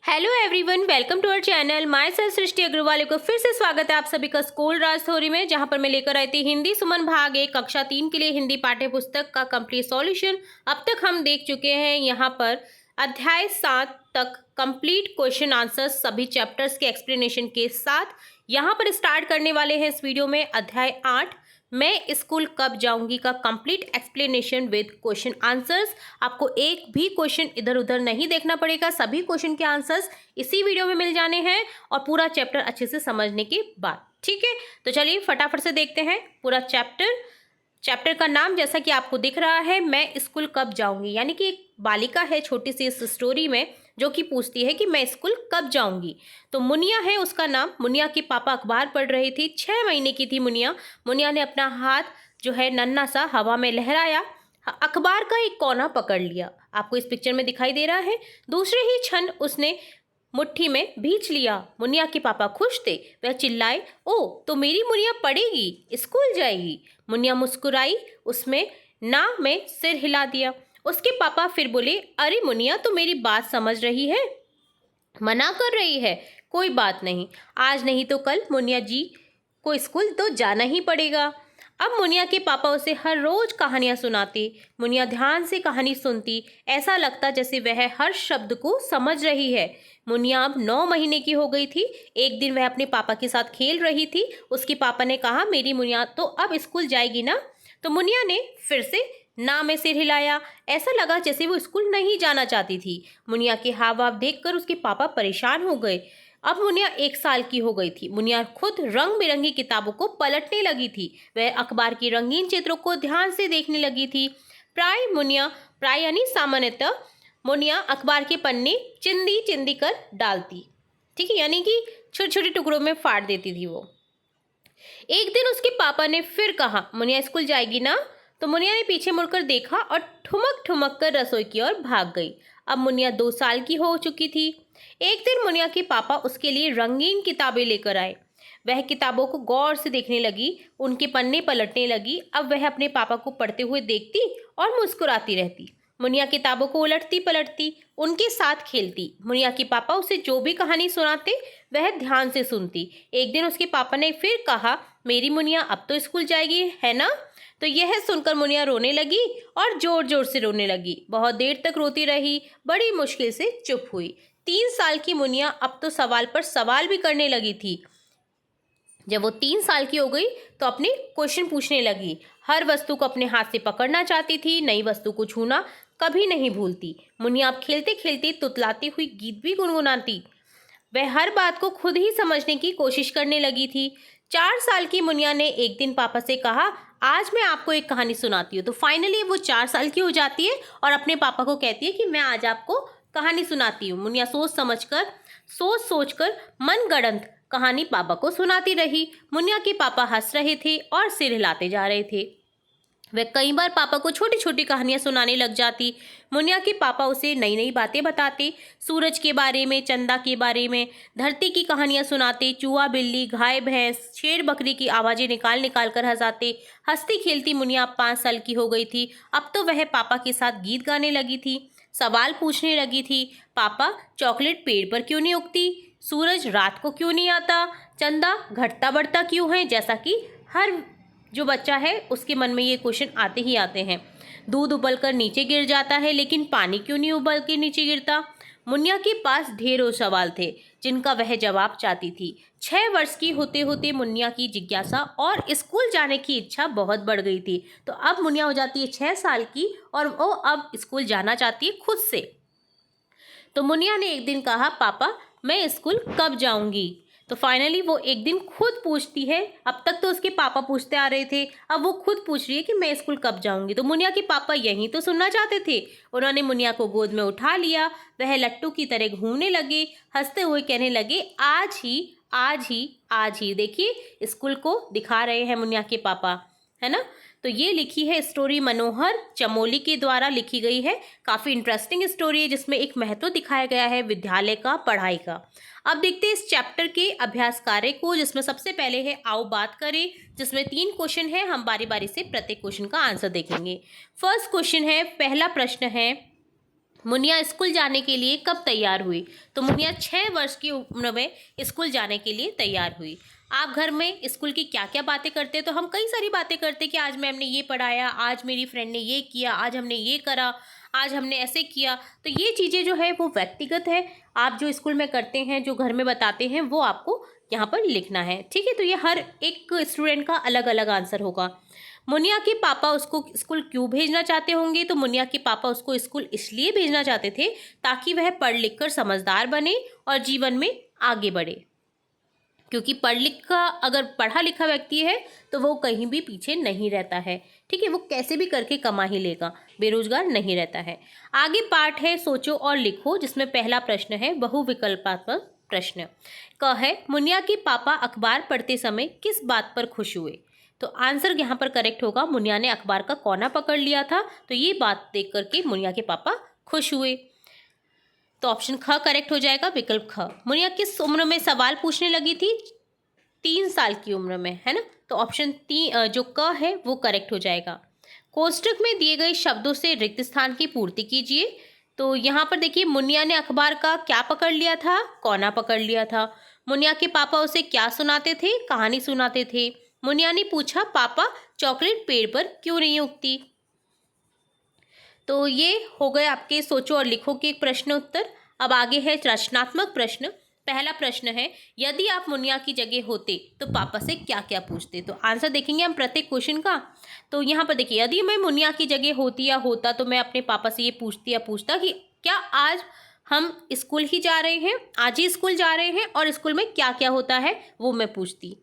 Hello everyone, welcome to our channel. Myself Srishti Agarwal को फिर से स्वागत है आप सभी का स्कूल राज थ्योरी में, जहां पर मैं लेकर आई थी हिंदी सुमन भाग 1 कक्षा 3 के लिए हिंदी पाठ्य पुस्तक का कंप्लीट सॉल्यूशन। अब तक हम देख चुके हैं यहां पर अध्याय 7 तक कंप्लीट क्वेश्चन आंसर सभी चैप्टर्स के एक्सप्लेनेशन के साथ। यहां पर स्टार्ट करने वाले हैं इस वीडियो में अध्याय 8 मैं स्कूल कब जाऊंगी का complete explanation with question answers. आपको एक भी क्वेश्चन इधर उधर नहीं देखना पड़ेगा, सभी क्वेश्चन के आंसर्स इसी वीडियो में मिल जाने हैं और पूरा चैप्टर अच्छे से समझने के बाद। ठीक है, तो चलिए फटाफट से देखते हैं पूरा चैप्टर का नाम जैसा कि आपको दिख रहा है, मैं स्कूल कब जाऊंगी। यानी कि एक बालिका है छोटी सी इस स्टोरी में जो कि पूछती है कि मैं स्कूल कब जाऊंगी। तो मुनिया है उसका नाम। मुनिया के पापा अखबार पढ़ रही थी। 6 महीने की थी मुनिया। मुनिया ने अपना हाथ जो है नन्हा सा हवा में लहराया, अखबार का एक कोना पकड़ लिया। आपको इस पिक्चर में दिखाई दे रहा है। दूसरे ही क्षण उसने मुट्ठी में भींच लिया। मुनिया के पापा खुश थे। वह चिल्लाए, ओ तो मेरी मुनिया पढ़ेगी, स्कूल जाएगी। मुनिया मुस्कुराई, उसमें ना में सिर हिला दिया। उसके पापा फिर बोले, अरे मुनिया तो मेरी बात समझ रही है, मना कर रही है। कोई बात नहीं, आज नहीं तो कल मुनिया जी को स्कूल तो जाना ही पड़ेगा। अब मुनिया के पापा उसे हर रोज कहानियां सुनाते। मुनिया ध्यान से कहानी सुनती। ऐसा लगता जैसे वह हर शब्द को समझ रही है। मुनिया अब 9 महीने की हो गई थी। एक दिन वह अपने पापा के साथ खेल रही थी। उसके पापा ने कहा, मेरी मुनिया तो अब स्कूल जाएगी ना। तो मुनिया ने फिर से ना में सिर हिलाया। ऐसा लगा जैसे वो स्कूल नहीं जाना चाहती थी। मुनिया के हाव भाव देखकर उसके पापा परेशान हो गए। अब मुनिया 1 साल की हो गई थी। मुनिया खुद रंग बिरंगी किताबों को पलटने लगी थी। वह अखबार की रंगीन चित्रों को ध्यान से देखने लगी थी। प्राय यानी सामान्यतः मुनिया अखबार के पन्ने चिंदी चिंदी कर डालती। ठीक है, यानी कि छोटे छोटे टुकड़ों में फाड़ देती थी वो। एक दिन उसके पापा ने फिर कहा, मुनिया स्कूल जाएगी ना। तो मुनिया ने पीछे मुड़कर देखा और ठुमक ठुमक कर रसोई की ओर भाग गई। अब मुनिया 2 साल की हो चुकी थी। एक दिन मुनिया के पापा उसके लिए रंगीन किताबें लेकर आए। वह किताबों को गौर से देखने लगी, उनके पन्ने पलटने लगी। अब वह अपने पापा को पढ़ते हुए देखती और मुस्कुराती रहती। मुनिया किताबों को उलटती पलटती, उनके साथ खेलती। मुनिया के पापा उसे जो भी कहानी सुनाते वह ध्यान से सुनती। एक दिन उसके पापा ने फिर कहा, मेरी मुनिया अब तो स्कूल जाएगी है ना। तो यह सुनकर मुनिया रोने लगी और जोर जोर से रोने लगी। बहुत देर तक रोती रही, बड़ी मुश्किल से चुप हुई। 3 साल की मुनिया अब तो सवाल पर सवाल भी करने लगी थी। जब वो 3 साल की हो गई तो अपने क्वेश्चन पूछने लगी। हर वस्तु को अपने हाथ से पकड़ना चाहती थी, नई वस्तु को छूना कभी नहीं भूलती। मुनिया अब खेलते खेलते तुतलाती हुई गीत भी गुनगुनाती। वह हर बात को खुद ही समझने की कोशिश करने लगी थी। 4 साल की मुनिया ने एक दिन पापा से कहा, आज मैं आपको एक कहानी सुनाती हूँ। तो फाइनली वो 4 साल की हो जाती है और अपने पापा को कहती है कि मैं आज आपको कहानी सुनाती हूँ। मुनिया सोच सोच कर मनगढ़ंत कहानी पापा को सुनाती रही। मुनिया के पापा हंस रहे थे और सिर हिलाते जा रहे थे। वह कई बार पापा को छोटी छोटी कहानियां सुनाने लग जाती। मुनिया के पापा उसे नई नई बातें बताते, सूरज के बारे में, चंदा के बारे में, धरती की कहानियां सुनाते। चूहा बिल्ली, गाय भैंस, शेर बकरी की आवाज़ें निकाल निकाल कर हंसाते। हंसती खेलती मुनिया 5 साल की हो गई थी। अब तो वह पापा के साथ गीत गाने लगी थी, सवाल पूछने लगी थी। पापा, चॉकलेट पेड़ पर क्यों नहीं उगती? सूरज रात को क्यों नहीं आता? चंदा घटता बढ़ता क्यों है? जैसा कि हर जो बच्चा है उसके मन में ये क्वेश्चन आते ही आते हैं। दूध उबलकर नीचे गिर जाता है, लेकिन पानी क्यों नहीं उबल के नीचे गिरता? मुनिया के पास ढेरों सवाल थे जिनका वह जवाब चाहती थी। 6 वर्ष की होते होते मुनिया की जिज्ञासा और स्कूल जाने की इच्छा बहुत बढ़ गई थी। तो अब मुनिया हो जाती है 6 साल की और वो अब स्कूल जाना चाहती है खुद से। तो मुनिया ने एक दिन कहा, पापा मैं स्कूल कब जाऊंगी? तो फाइनली वो एक दिन खुद पूछती है। अब तक तो उसके पापा पूछते आ रहे थे, अब वो खुद पूछ रही है कि मैं स्कूल कब जाऊंगी। तो मुनिया के पापा यही तो सुनना चाहते थे। उन्होंने मुनिया को गोद में उठा लिया। वह लट्टू की तरह घूमने लगे, हंसते हुए कहने लगे, आज ही आज ही आज ही। देखिए स्कूल को दिखा रहे हैं मुनिया के पापा, है ना। तो ये लिखी है स्टोरी मनोहर चमोली के द्वारा लिखी गई है। काफ़ी इंटरेस्टिंग स्टोरी है जिसमें एक महत्व दिखाया गया है विद्यालय का, पढ़ाई का। अब देखते हैं इस चैप्टर के अभ्यास कार्य को, जिसमें सबसे पहले है आओ बात करें, जिसमें 3 क्वेश्चन है। हम बारी बारी से प्रत्येक क्वेश्चन का आंसर देखेंगे। फर्स्ट क्वेश्चन है, पहला प्रश्न है, मुनिया स्कूल जाने के लिए कब तैयार हुई? तो मुनिया 6 वर्ष की उम्र में स्कूल जाने के लिए तैयार हुई। आप घर में स्कूल की क्या-क्या बातें करते हैं? तो हम कई सारी बातें करते हैं कि आज मैम ने ये पढ़ाया, आज मेरी फ्रेंड ने ये किया, आज हमने ये करा, आज हमने ऐसे किया। तो ये चीज़ें जो है वो व्यक्तिगत है। आप जो स्कूल में करते हैं, जो घर में बताते हैं, वो आपको यहाँ पर लिखना है। ठीक है? तो ये हर एक स्टूडेंट का अलग-अलग आंसर होगा। मुनिया के पापा उसको स्कूल क्यों भेजना चाहते होंगे? तो मुनिया के पापा उसको स्कूल इसलिए भेजना चाहते थे ताकि वह पढ़ लिख कर समझदार बने और जीवन में आगे बढ़े। क्योंकि अगर पढ़ा लिखा व्यक्ति है तो वो कहीं भी पीछे नहीं रहता है। ठीक है? वो कैसे भी करके कमा ही लेगा, बेरोजगार नहीं रहता है। आगे पार्ट है सोचो और लिखो, जिसमें पहला प्रश्न है बहुविकल्पात्मक प्रश्न। क है मुनिया के पापा अखबार पढ़ते समय किस बात पर खुश हुए? तो आंसर यहाँ पर करेक्ट होगा, मुनिया ने अखबार का कोना पकड़ लिया था, तो ये बात देख करके मुनिया के पापा खुश हुए। तो ऑप्शन ख करेक्ट हो जाएगा, विकल्प ख। मुनिया किस उम्र में सवाल पूछने लगी थी? 3 साल की उम्र में, है ना? तो ऑप्शन जो क है वो करेक्ट हो जाएगा। कोष्टक में दिए गए शब्दों से रिक्त स्थान की पूर्ति कीजिए। तो यहाँ पर देखिए, मुनिया ने अखबार का क्या पकड़ लिया था? कोना पकड़ लिया था। मुनिया के पापा उसे क्या सुनाते थे? कहानी सुनाते थे। मुनिया ने पूछा, पापा चॉकलेट पेड़ पर क्यों नहीं उगती? तो ये हो गए आपके सोचो और लिखो के प्रश्न उत्तर। अब आगे है रचनात्मक प्रश्न। पहला प्रश्न है, यदि आप मुनिया की जगह होते तो पापा से क्या क्या पूछते? तो आंसर देखेंगे हम प्रत्येक क्वेश्चन का। तो यहाँ पर देखिए, यदि मैं मुनिया की जगह होती या होता तो मैं अपने पापा से ये पूछता कि क्या आज हम स्कूल ही जा रहे हैं, आज ही स्कूल जा रहे हैं, और स्कूल में क्या क्या होता है वो मैं पूछती।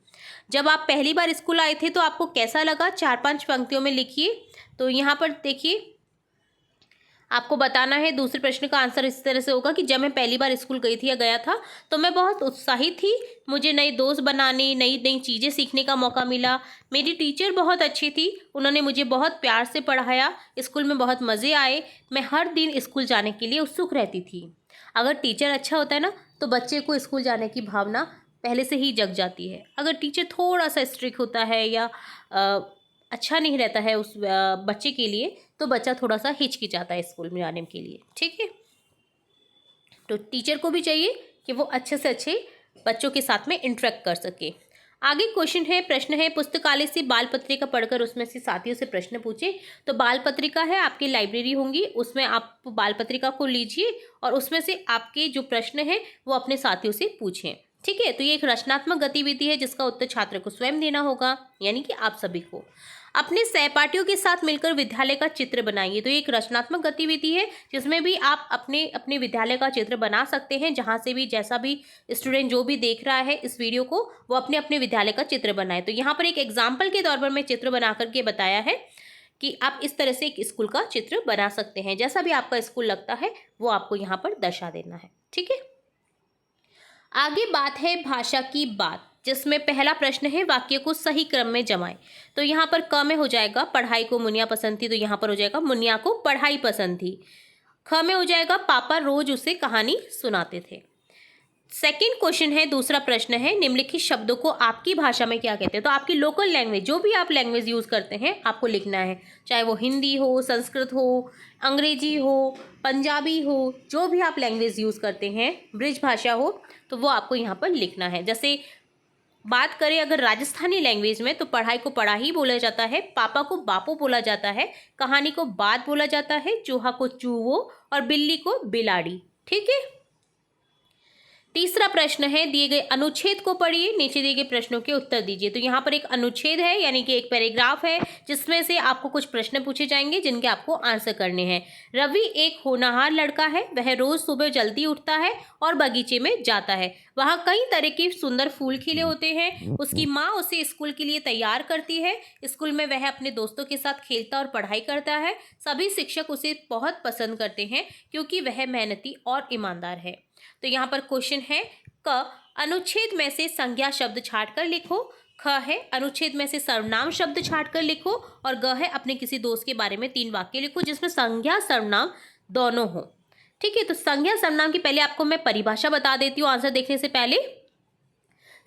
जब आप पहली बार स्कूल आए थे तो आपको कैसा लगा? 4-5 पंक्तियों में लिखिए। तो यहाँ पर देखिए, आपको बताना है। दूसरे प्रश्न का आंसर इस तरह से होगा कि जब मैं पहली बार स्कूल गई थी या गया था तो मैं बहुत उत्साहित थी। मुझे नए दोस्त बनाने, नई नई चीज़ें सीखने का मौका मिला। मेरी टीचर बहुत अच्छी थी, उन्होंने मुझे बहुत प्यार से पढ़ाया। स्कूल में बहुत मज़े आए। मैं हर दिन स्कूल जाने के लिए उत्सुक रहती थी। अगर टीचर अच्छा होता है ना तो बच्चे को स्कूल जाने की भावना पहले से ही जग जाती है। अगर टीचर थोड़ा सा स्ट्रिक्ट होता है या अच्छा नहीं रहता है उस बच्चे के लिए, तो बच्चा थोड़ा सा हिचकिचाता है स्कूल में जाने के लिए। ठीक है? तो टीचर को भी चाहिए कि वो अच्छे से अच्छे बच्चों के साथ में इंटरेक्ट कर सके। आगे प्रश्न है पुस्तकालय से बाल पत्रिका पढ़कर उसमें से साथियों से प्रश्न पूछे। तो बाल पत्रिका है, आपकी लाइब्रेरी होंगी, उसमें आप बाल पत्रिका को लीजिए और उसमें से आपके जो प्रश्न है वो अपने साथियों से पूछें। ठीक है? तो ये एक रचनात्मक गतिविधि है जिसका उत्तर छात्र को स्वयं देना होगा, यानी कि आप सभी को। अपने सहपाठियों के साथ मिलकर विद्यालय का चित्र बनाइए। तो ये एक रचनात्मक गतिविधि है जिसमें भी आप अपने अपने विद्यालय का चित्र बना सकते हैं। जहाँ से भी जैसा भी स्टूडेंट जो भी देख रहा है इस वीडियो को, वो अपने अपने विद्यालय का चित्र बनाए। तो यहाँ पर एक एग्जाम्पल के तौर पर मैं चित्र बना करके बताया है कि आप इस तरह से एक स्कूल का चित्र बना सकते हैं। जैसा भी आपका स्कूल लगता है वो आपको यहाँ पर दर्शा देना है। ठीक है? आगे बात है भाषा की बात, जिसमें पहला प्रश्न है वाक्य को सही क्रम में जमाएं। तो यहाँ पर क में हो जाएगा पढ़ाई को मुनिया पसंद थी, तो यहाँ पर हो जाएगा मुनिया को पढ़ाई पसंद थी। ख में हो जाएगा पापा रोज उसे कहानी सुनाते थे। सेकंड क्वेश्चन है, दूसरा प्रश्न है निम्नलिखित शब्दों को आपकी भाषा में क्या कहते हैं? तो आपकी लोकल लैंग्वेज, जो भी आप लैंग्वेज यूज़ करते हैं आपको लिखना है, चाहे वो हिंदी हो, संस्कृत हो, अंग्रेजी हो, पंजाबी हो, जो भी आप लैंग्वेज यूज़ करते हैं, ब्रिज भाषा हो, तो वो आपको यहाँ पर लिखना है। जैसे बात करें अगर राजस्थानी लैंग्वेज में, तो पढ़ाई को पढ़ाई बोला जाता है, पापा को बापू बोला जाता है, कहानी को बात बोला जाता है, चूहा को चूहो और बिल्ली को बिलाड़ी। ठीक है? तीसरा प्रश्न है दिए गए अनुच्छेद को पढ़िए, नीचे दिए गए प्रश्नों के उत्तर दीजिए। तो यहाँ पर एक अनुच्छेद है, यानी कि एक पैराग्राफ है जिसमें से आपको कुछ प्रश्न पूछे जाएंगे जिनके आपको आंसर करने हैं। रवि एक होनहार लड़का है, वह रोज सुबह जल्दी उठता है और बगीचे में जाता है। वहाँ कई तरह के सुंदर फूल खिले होते हैं। उसकी माँ उसे स्कूल के लिए तैयार करती है। स्कूल में वह अपने दोस्तों के साथ खेलता और पढ़ाई करता है। सभी शिक्षक उसे बहुत पसंद करते हैं क्योंकि वह मेहनती और ईमानदार है। तो यहाँ पर क्वेश्चन है क अनुच्छेद में से संज्ञा शब्द छांट कर लिखो। ख है अनुच्छेद में से सर्वनाम शब्द छांट कर लिखो। और ग है अपने किसी दोस्त के बारे में 3 वाक्य लिखो जिसमें संज्ञा सर्वनाम दोनों हो। ठीक है? तो संज्ञा सर्वनाम की पहले आपको मैं परिभाषा बता देती हूँ आंसर देखने से पहले।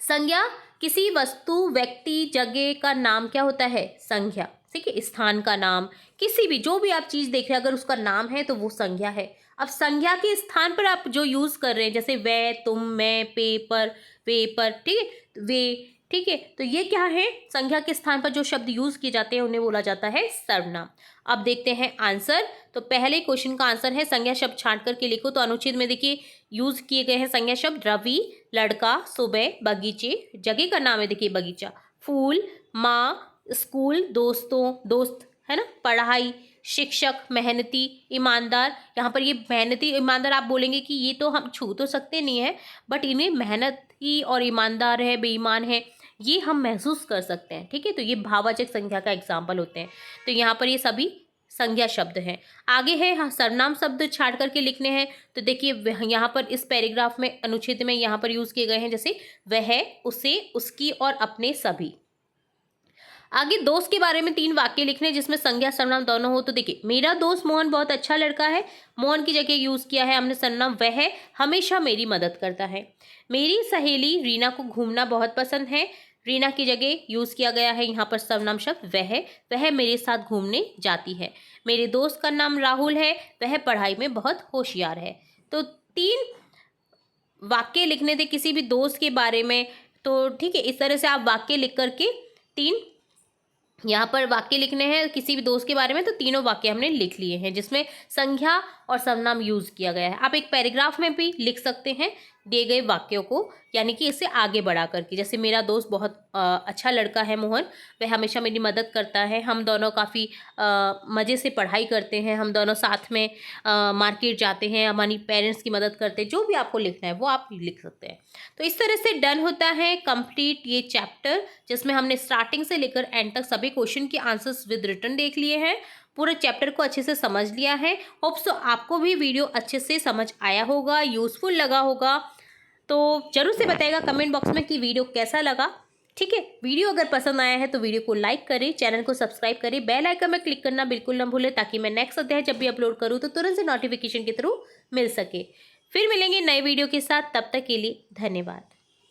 संज्ञा किसी वस्तु, व्यक्ति, जगह का नाम क्या होता है? संज्ञा। ठीक है? स्थान का नाम, किसी भी जो भी आप चीज़ देख रहे हैं अगर उसका नाम है तो वो संज्ञा है। अब संज्ञा के स्थान पर आप जो यूज कर रहे हैं, जैसे वह, तुम, मैं, पेपर, वेपर, ठीक है, वे, ठीक है, तो ये क्या है, संज्ञा के स्थान पर जो शब्द यूज किए जाते हैं उन्हें बोला जाता है सर्वनाम। अब देखते हैं आंसर। तो पहले क्वेश्चन का आंसर है संज्ञा शब्द छांट करके लिखो। तो अनुच्छेद में देखिए यूज किए गए हैं संज्ञा शब्द रवि, लड़का, सुबह, बगीचे, जगह का नाम है देखिए बगीचा, फूल, माँ, स्कूल, दोस्तों, दोस्त है ना, पढ़ाई, शिक्षक, मेहनती, ईमानदार। यहाँ पर ये मेहनती ईमानदार आप बोलेंगे कि ये तो हम छू तो सकते नहीं है, बट इन्हें मेहनती और ईमानदार है, बेईमान है, ये हम महसूस कर सकते हैं, ठीक है। तो ये भाववाचक संज्ञा का एग्जाम्पल होते हैं। तो यहाँ पर ये सभी संज्ञा शब्द हैं। आगे है हाँ, सर्वनाम शब्द छाट करके लिखने हैं। तो देखिए यहाँ पर इस पैराग्राफ में अनुच्छेद में यहाँ पर यूज किए गए हैं, जैसे वह, उसे, उसकी और अपने सभी। आगे दोस्त के बारे में 3 वाक्य लिखने जिसमें संज्ञा सर्वनाम दोनों हो। तो देखिए मेरा दोस्त मोहन बहुत अच्छा लड़का है, मोहन की जगह यूज किया है हमने सर्वनाम वह हमेशा मेरी मदद करता है। मेरी सहेली रीना को घूमना बहुत पसंद है, रीना की जगह यूज किया गया है यहाँ पर सर्वनाम शब्द वह मेरे साथ घूमने जाती है। मेरे दोस्त का नाम राहुल है, वह पढ़ाई में बहुत होशियार है। तो 3 वाक्य लिखने थे किसी भी दोस्त के बारे में। तो ठीक है, इस तरह से आप वाक्य लिख करके 3 यहाँ पर वाक्य लिखने हैं किसी भी दोस्त के बारे में। तो तीनों वाक्य हमने लिख लिए हैं जिसमें संज्ञा और सर्वनाम यूज किया गया है। आप एक पैराग्राफ में भी लिख सकते हैं दिए गए वाक्यों को, यानी कि इसे आगे बढ़ा करके, जैसे मेरा दोस्त बहुत अच्छा लड़का है मोहन, वह हमेशा मेरी मदद करता है, हम दोनों काफ़ी मज़े से पढ़ाई करते हैं, हम दोनों साथ में मार्केट जाते हैं, हमारी पेरेंट्स की मदद करते हैं। जो भी आपको लिखना है वो आप लिख सकते हैं। तो इस तरह से डन होता है कंप्लीट ये चैप्टर, जिसमें हमने स्टार्टिंग से लेकर एंड तक सभी क्वेश्चन के आंसर्स विद रिटन देख लिए हैं, पूरे चैप्टर को अच्छे से समझ लिया है। होप सो आपको भी वीडियो अच्छे से समझ आया होगा, यूज़फुल लगा होगा। तो जरूर से बताइएगा कमेंट बॉक्स में कि वीडियो कैसा लगा, ठीक है। वीडियो अगर पसंद आया है तो वीडियो को लाइक करें, चैनल को सब्सक्राइब करें, बेल आइकन में क्लिक करना बिल्कुल ना भूलें, ताकि मैं नेक्स्ट अध्याय जब भी अपलोड करूँ तो तुरंत से नोटिफिकेशन के थ्रू मिल सके। फिर मिलेंगे नए वीडियो के साथ, तब तक के लिए धन्यवाद।